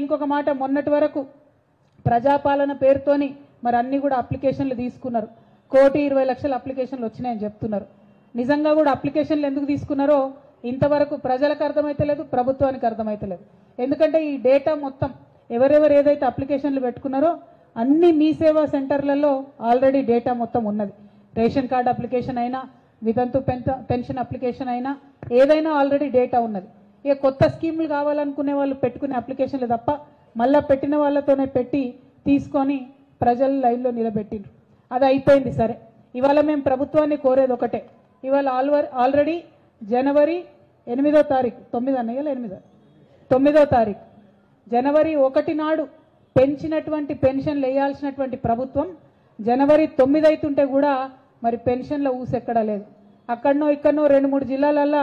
ఇంకొక మాట, మొన్నటి వరకు ప్రజాపాలన పేరుతోని మరి అన్ని కూడా అప్లికేషన్లు తీసుకున్నారు. 1,20,00,000 అప్లికేషన్లు వచ్చినాయని చెప్తున్నారు. నిజంగా కూడా అప్లికేషన్లు ఎందుకు తీసుకున్నారో ఇంతవరకు ప్రజలకు అర్థమైతలేదు, ప్రభుత్వానికి అర్థమైతలేదు. ఎందుకంటే ఈ డేటా మొత్తం ఎవరెవరు ఏదైతే అప్లికేషన్లు పెట్టుకున్నారో అన్ని మీ సేవా సెంటర్లలో ఆల్రెడీ డేటా మొత్తం ఉన్నది. రేషన్ కార్డు అప్లికేషన్ అయినా, వితంతు పెన్షన్ అప్లికేషన్ అయినా ఏదైనా ఆల్రెడీ డేటా ఉన్నది. ఇక కొత్త స్కీములు కావాలనుకునే వాళ్ళు పెట్టుకునే అప్లికేషన్లు తప్ప మళ్ళీ పెట్టిన వాళ్ళతోనే పెట్టి తీసుకొని ప్రజల లైన్లో నిలబెట్టిండ్రు. అది అయిపోయింది. సరే, ఇవాళ మేము ప్రభుత్వాన్ని కోరేది ఒకటే. ఇవాళ ఆల్రెడీ జనవరి 8వ తారీఖు 9వ తారీఖు జనవరి 1 నాడు పెంచినటువంటి పెన్షన్లు వేయాల్సినటువంటి ప్రభుత్వం జనవరి 9 అవుతుంటే కూడా మరి పెన్షన్ల ఊసెక్కడా లేదు. అక్కడనో ఇక్కడనో 2-3 జిల్లాలల్లో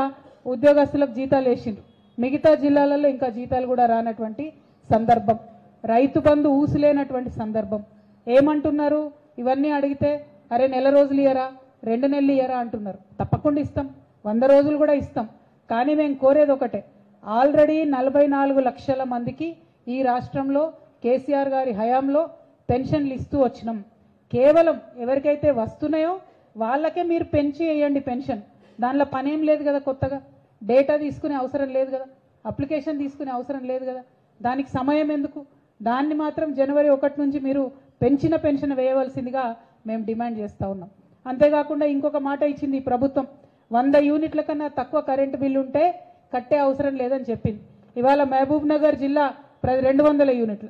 ఉద్యోగస్తులకు జీతాలు వేసిండ్రు, మిగతా జిల్లాలలో ఇంకా జీతాలు కూడా రానటువంటి సందర్భం, రైతు బంధు ఊసులేనటువంటి సందర్భం. ఏమంటున్నారు? ఇవన్నీ అడిగితే అరే నెల రోజులు ఇయ్యరా, 2 నెలలు ఇయ్యరా అంటున్నారు. తప్పకుండా ఇస్తాం, 100 రోజులు కూడా ఇస్తాం. కానీ మేము కోరేది ఒకటే, ఆల్రెడీ 44 లక్షల మందికి ఈ రాష్ట్రంలో కేసీఆర్ గారి హయాంలో పెన్షన్లు ఇస్తూ వచ్చినాం. కేవలం ఎవరికైతే వస్తున్నాయో వాళ్ళకే మీరు పెంచి వేయండి పెన్షన్. దానిలో పనేం లేదు కదా, కొత్తగా డేటా తీసుకునే అవసరం లేదు కదా, అప్లికేషన్ తీసుకునే అవసరం లేదు కదా, దానికి సమయం ఎందుకు? దాన్ని మాత్రం జనవరి 1 నుంచి మీరు పెంచిన పెన్షన్ వేయవలసిందిగా మేము డిమాండ్ చేస్తూ ఉన్నాం. అంతేకాకుండా ఇంకొక మాట ఇచ్చింది ఈ ప్రభుత్వం, 100 యూనిట్ల కన్నా తక్కువ కరెంటు బిల్లు ఉంటే కట్టే అవసరం లేదని చెప్పింది. ఇవాళ మహబూబ్ నగర్ జిల్లా 200 యూనిట్లు,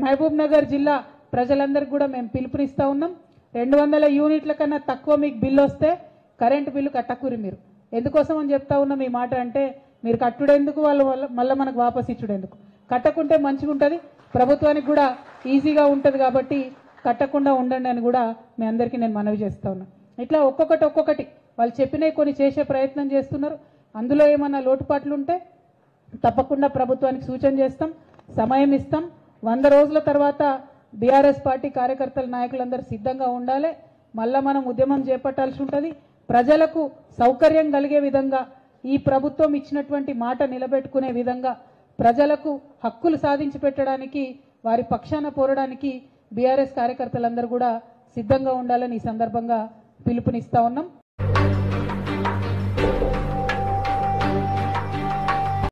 మహబూబ్ నగర్ జిల్లా ప్రజలందరికీ కూడా మేము పిలుపునిస్తూ ఉన్నాం. 200 యూనిట్ల కన్నా తక్కువ మీకు బిల్లు వస్తే కరెంటు బిల్లు కట్టకూరి. మీరు ఎందుకోసం అని చెప్తా ఉన్నాం ఈ మాట అంటే, మీరు కట్టుడెందుకు, వాళ్ళు మళ్ళీ మనకు వాపస్ ఇచ్చుడెందుకు? కట్టకుంటే మంచిగా ఉంటుంది, ప్రభుత్వానికి కూడా ఈజీగా ఉంటుంది. కాబట్టి కట్టకుండా ఉండండి అని కూడా మీ అందరికీ నేను మనవి చేస్తూ ఉన్నాను. ఇట్లా ఒక్కొక్కటి వాళ్ళు చెప్పినవి కొన్ని చేసే ప్రయత్నం చేస్తున్నారు. అందులో ఏమన్నా లోటుపాట్లు ఉంటే తప్పకుండా ప్రభుత్వానికి సూచన చేస్తాం, సమయం ఇస్తాం. 100 రోజుల తర్వాత బీఆర్ఎస్ పార్టీ కార్యకర్తల నాయకులందరూ సిద్ధంగా ఉండాలి. మళ్ళా మనం ఉద్యమం చేపట్టాల్సి ఉంటుంది. ప్రజలకు సౌకర్యం కలిగే విధంగా, ఈ ప్రభుత్వం ఇచ్చినటువంటి మాట నిలబెట్టుకునే విధంగా, ప్రజలకు హక్కులు సాధించి పెట్టడానికి, వారి పక్షాన పోరడానికి బీఆర్ఎస్ కార్యకర్తలందరూ కూడా సిద్ధంగా ఉండాలని ఈ సందర్భంగా పిలుపునిస్తా ఉన్నాం.